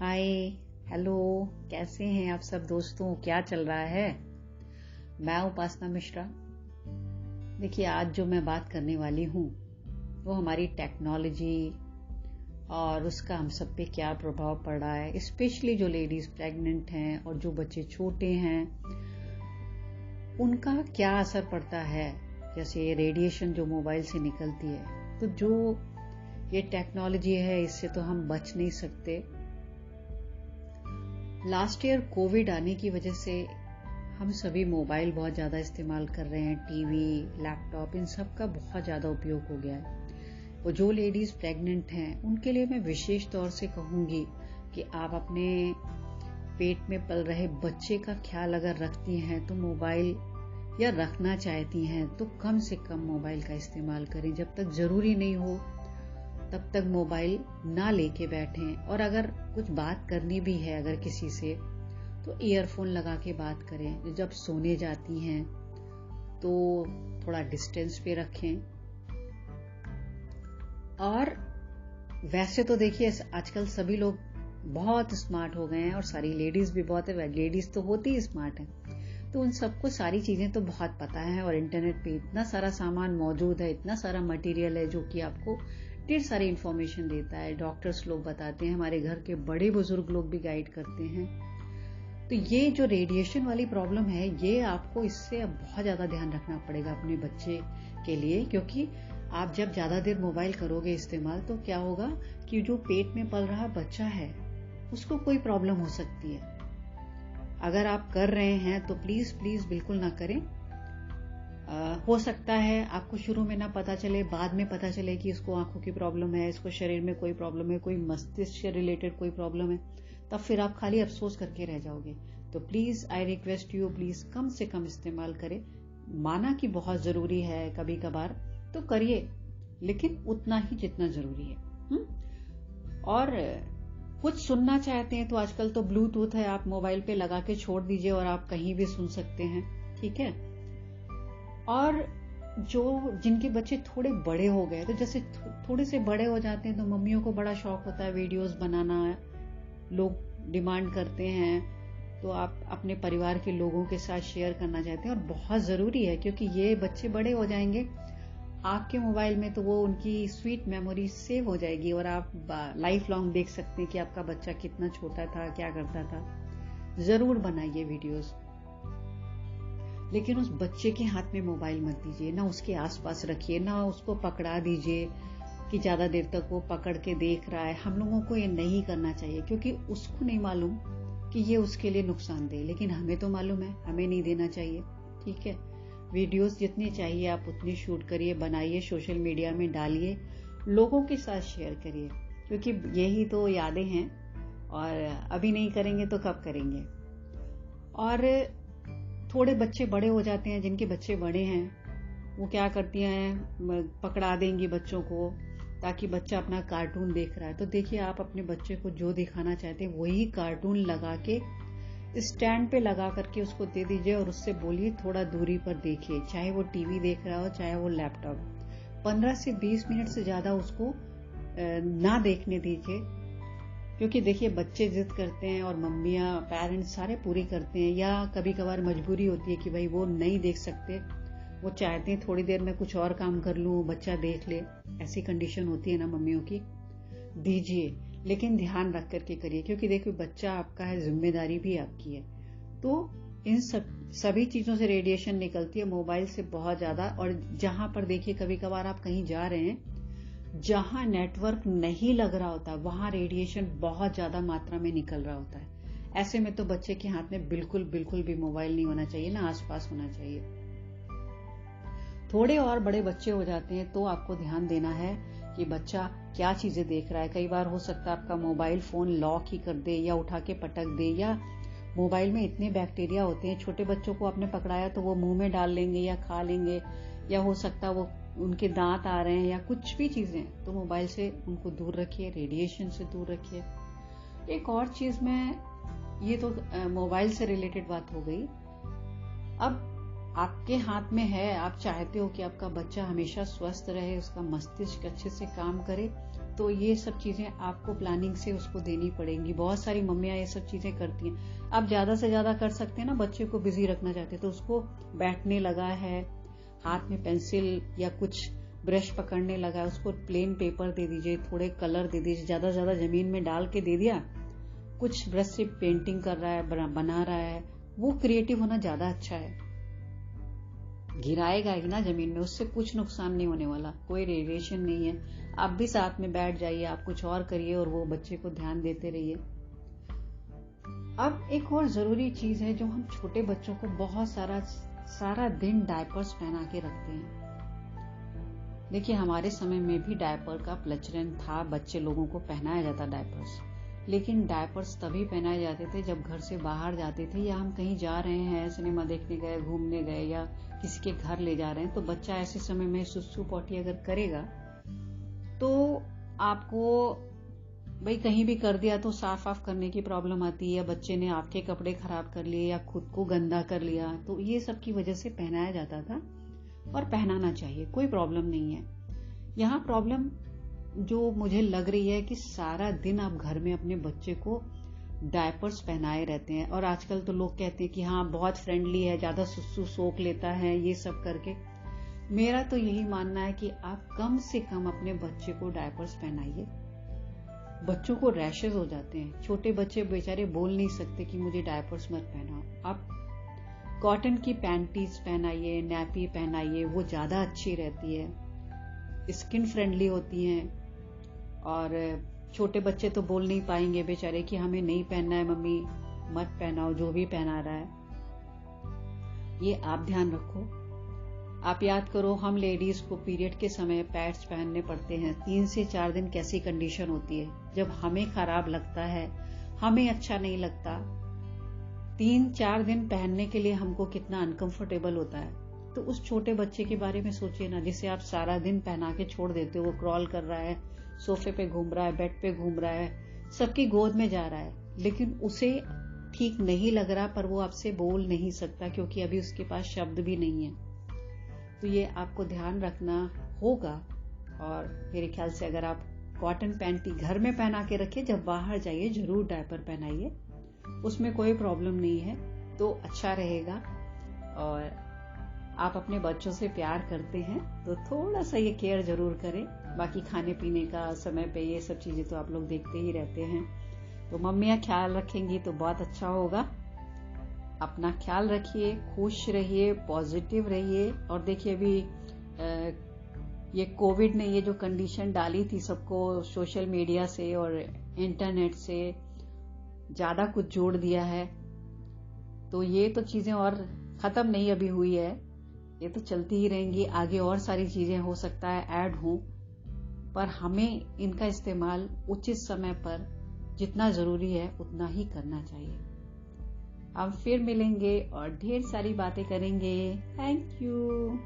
हाय, hello, कैसे हैं आप सब दोस्तों? क्या चल रहा है? मैं उपासना मिश्रा। देखिए, आज जो मैं बात करने वाली हूँ वो हमारी टेक्नोलॉजी और उसका हम सब पे क्या प्रभाव पड़ रहा है, स्पेशली जो लेडीज प्रेग्नेंट हैं और जो बच्चे छोटे हैं उनका क्या असर पड़ता है। जैसे रेडिएशन जो मोबाइल से निकलती है, तो जो ये टेक्नोलॉजी है इससे तो हम बच नहीं सकते। लास्ट ईयर कोविड आने की वजह से हम सभी मोबाइल बहुत ज़्यादा इस्तेमाल कर रहे हैं, टीवी, लैपटॉप, इन सब का बहुत ज़्यादा उपयोग हो गया है। और जो लेडीज प्रेग्नेंट हैं उनके लिए मैं विशेष तौर से कहूँगी कि आप अपने पेट में पल रहे बच्चे का ख्याल अगर रखती हैं तो मोबाइल या रखना चाहती हैं तो कम से कम मोबाइल का इस्तेमाल करें। जब तक ज़रूरी नहीं हो तब तक मोबाइल ना लेके बैठें। और अगर कुछ बात करनी भी है अगर किसी से, तो ईयरफोन लगा के बात करें। जब सोने जाती हैं तो थोड़ा डिस्टेंस पे रखें। और वैसे तो देखिए आजकल सभी लोग बहुत स्मार्ट हो गए हैं और सारी लेडीज भी बहुत है। लेडीज तो होती ही स्मार्ट है, तो उन सबको सारी चीजें तो बहुत पता है। और इंटरनेट पे इतना सारा सामान मौजूद है, इतना सारा मटेरियल है जो कि आपको ढेर सारी इंफॉर्मेशन देता है। डॉक्टर्स लोग बताते हैं, हमारे घर के बड़े बुजुर्ग लोग भी गाइड करते हैं। तो ये जो रेडिएशन वाली प्रॉब्लम है, ये आपको इससे अब बहुत ज्यादा ध्यान रखना पड़ेगा अपने बच्चे के लिए। क्योंकि आप जब ज्यादा देर मोबाइल करोगे इस्तेमाल, तो क्या होगा कि जो पेट में पल रहा बच्चा है उसको कोई प्रॉब्लम हो सकती है। अगर आप कर रहे हैं तो प्लीज प्लीज बिल्कुल ना करें। हो सकता है आपको शुरू में ना पता चले, बाद में पता चले कि इसको आंखों की प्रॉब्लम है, इसको शरीर में कोई प्रॉब्लम है, कोई मस्तिष्क से रिलेटेड कोई प्रॉब्लम है, तब फिर आप खाली अफसोस करके रह जाओगे। तो please I request you, please come से कम इस्तेमाल करें। माना कि बहुत जरूरी है कभी कभार तो करिए, लेकिन उतना ही जितना जरूरी है। और कुछ सुनना चाहते हैं तो आजकल तो ब्लूटूथ है, आप मोबाइल पे लगा के छोड़ दीजिए और आप कहीं भी सुन सकते हैं, ठीक है। और जो जिनके बच्चे थोड़े बड़े हो गए, तो जैसे थोड़े से बड़े हो जाते हैं तो मम्मियों को बड़ा शौक होता है वीडियोस बनाना, लोग डिमांड करते हैं, तो आप अपने परिवार के लोगों के साथ शेयर करना चाहते हैं। और बहुत जरूरी है, क्योंकि ये बच्चे बड़े हो जाएंगे आपके मोबाइल में, तो वो उनकी स्वीट मेमोरी सेव हो जाएगी और आप लाइफ लॉन्ग देख सकते हैं कि आपका बच्चा कितना छोटा था, क्या करता था। जरूर बनाइए वीडियोस, लेकिन उस बच्चे के हाथ में मोबाइल मत दीजिए, ना उसके आसपास रखिए, ना उसको पकड़ा दीजिए कि ज्यादा देर तक वो पकड़ के देख रहा है। हम लोगों को ये नहीं करना चाहिए, क्योंकि उसको नहीं मालूम कि ये उसके लिए नुकसानदेह, लेकिन हमें तो मालूम है, हमें नहीं देना चाहिए, ठीक है। वीडियोस जितनी चाहिए आप उतनी शूट करिए, बनाइए, सोशल मीडिया में डालिए, लोगों के साथ शेयर करिए, क्योंकि यही तो यादें हैं। और अभी नहीं करेंगे तो कब करेंगे। और थोड़े बच्चे बड़े हो जाते हैं, जिनके बच्चे बड़े हैं वो क्या करती हैं, पकड़ा देंगी बच्चों को, ताकि बच्चा अपना कार्टून देख रहा है। तो देखिए, आप अपने बच्चे को जो दिखाना चाहते हैं वही कार्टून लगा के स्टैंड पे लगा करके उसको दे दीजिए और उससे बोलिए थोड़ा दूरी पर देखिए, चाहे वो टीवी देख रहा हो चाहे वो लैपटॉप। 15 से 20 मिनट से ज्यादा उसको ना देखने दीजिए, क्योंकि देखिए बच्चे जिद करते हैं और मम्मियाँ, पेरेंट्स सारे पूरी करते हैं, या कभी कभार मजबूरी होती है कि भाई वो नहीं देख सकते, वो चाहते हैं थोड़ी देर में कुछ और काम कर लूं, बच्चा देख ले, ऐसी कंडीशन होती है ना मम्मियों की। दीजिए, लेकिन ध्यान रख करके करिए, क्योंकि देखिए बच्चा आपका है, जिम्मेदारी भी आपकी है। तो इन सभी चीजों से रेडिएशन निकलती है, मोबाइल से बहुत ज्यादा। और जहां पर देखिए कभी कभार आप कहीं जा रहे हैं जहां नेटवर्क नहीं लग रहा होता, वहां रेडिएशन बहुत ज्यादा मात्रा में निकल रहा होता है। ऐसे में तो बच्चे के हाथ में बिल्कुल बिल्कुल भी मोबाइल नहीं होना चाहिए, ना आसपास होना चाहिए। थोड़े और बड़े बच्चे हो जाते हैं तो आपको ध्यान देना है कि बच्चा क्या चीजें देख रहा है। कई बार हो सकता है आपका मोबाइल फोन लॉक ही कर दे या उठा के पटक दे, या मोबाइल में इतने बैक्टीरिया होते हैं, छोटे बच्चों को आपने पकड़ाया तो वो मुंह में डाल लेंगे या खा लेंगे, या हो सकता है वो उनके दांत आ रहे हैं या कुछ भी चीजें। तो मोबाइल से उनको दूर रखिए, रेडिएशन से दूर रखिए। एक और चीज में, ये तो मोबाइल से रिलेटेड बात हो गई। अब आपके हाथ में है। आप चाहते हो कि आपका बच्चा हमेशा स्वस्थ रहे, उसका मस्तिष्क अच्छे से काम करे, तो ये सब चीजें आपको प्लानिंग से उसको देनी पड़ेंगी। बहुत सारी मम्मियां ये सब चीजें करती हैं। आप ज्यादा से ज्यादा कर सकते हैं ना, बच्चे को बिजी रखना चाहते हैं तो उसको बैठने लगा है, हाथ में पेंसिल या कुछ ब्रश पकड़ने लगा है, उसको प्लेन पेपर दे दीजिए, थोड़े कलर दे दीजिए, ज्यादा से ज्यादा जमीन में डाल के दे दिया, कुछ ब्रश से पेंटिंग कर रहा है, बना रहा है, वो क्रिएटिव होना ज्यादा अच्छा है। गिराएगा ही ना जमीन में, उससे कुछ नुकसान नहीं होने वाला, कोई रेडिएशन नहीं है। आप भी साथ में बैठ जाइए, आप कुछ और करिए और वो बच्चे को ध्यान देते रहिए। अब एक और जरूरी चीज है जो हम छोटे बच्चों को बहुत सारा दिन डायपर्स पहना के रखते हैं। देखिए, हमारे समय में भी डायपर का प्रचलन था, बच्चे लोगों को पहनाया जाता डायपर्स, लेकिन डायपर्स तभी पहनाए जाते थे जब घर से बाहर जाते थे या हम कहीं जा रहे हैं, सिनेमा देखने गए, घूमने गए या किसी के घर ले जा रहे हैं, तो बच्चा ऐसे समय में सुसु पॉटी अगर करेगा तो आपको भाई कहीं भी कर दिया तो साफ करने की प्रॉब्लम आती है, या बच्चे ने आपके कपड़े खराब कर लिए या खुद को गंदा कर लिया, तो ये सब की वजह से पहनाया जाता था और पहनाना चाहिए, कोई प्रॉब्लम नहीं है। यहाँ प्रॉब्लम जो मुझे लग रही है कि सारा दिन आप घर में अपने बच्चे को डायपर्स पहनाए रहते हैं, और आजकल तो लोग कहते हैं कि हाँ बहुत फ्रेंडली है, ज्यादा सुसु सोख लेता है, ये सब करके। मेरा तो यही मानना है कि आप कम से कम अपने बच्चे को डायपर्स पहनाइए। बच्चों को रैशेज हो जाते हैं, छोटे बच्चे बेचारे बोल नहीं सकते कि मुझे डायपर्स मत पहनाओ। आप कॉटन की पैंटीज पहनाइए, नैपी पहनाइए, वो ज्यादा अच्छी रहती है, स्किन फ्रेंडली होती हैं। और छोटे बच्चे तो बोल नहीं पाएंगे बेचारे कि हमें नहीं पहनना है मम्मी, मत पहनाओ, जो भी पहना रहा है। ये आप ध्यान रखो। आप याद करो, हम लेडीज को पीरियड के समय पैड्स पहनने पड़ते हैं। 3 से 4 दिन कैसी कंडीशन होती है, जब हमें खराब लगता है, हमें अच्छा नहीं लगता, 3-4 दिन पहनने के लिए हमको कितना अनकंफर्टेबल होता है। तो उस छोटे बच्चे के बारे में सोचिए ना, जिसे आप सारा दिन पहना के छोड़ देते हो, वो क्रॉल कर रहा है, सोफे पे घूम रहा है, बेड पे घूम रहा है, सबकी गोद में जा रहा है, लेकिन उसे ठीक नहीं लग रहा, पर वो आपसे बोल नहीं सकता क्योंकि अभी उसके पास शब्द भी नहीं है। तो ये आपको ध्यान रखना होगा। और मेरे ख्याल से अगर आप कॉटन पैंटी घर में पहना के रखिए, जब बाहर जाइए जरूर डायपर पहनाइए, उसमें कोई प्रॉब्लम नहीं है, तो अच्छा रहेगा। और आप अपने बच्चों से प्यार करते हैं तो थोड़ा सा ये केयर जरूर करें। बाकी खाने पीने का समय पे ये सब चीजें तो आप लोग देखते ही रहते हैं, तो मम्मियां ख्याल रखेंगी तो बहुत अच्छा होगा। अपना ख्याल रखिए, खुश रहिए, पॉजिटिव रहिए। और देखिए अभी ये कोविड ने ये जो कंडीशन डाली थी सबको, सोशल मीडिया से और इंटरनेट से ज्यादा कुछ जोड़ दिया है, तो ये तो चीजें और खत्म नहीं अभी हुई है, ये तो चलती ही रहेंगी। आगे और सारी चीजें हो सकता है ऐड हो, पर हमें इनका इस्तेमाल उचित समय पर जितना जरूरी है उतना ही करना चाहिए। हम फिर मिलेंगे और ढेर सारी बातें करेंगे। Thank you.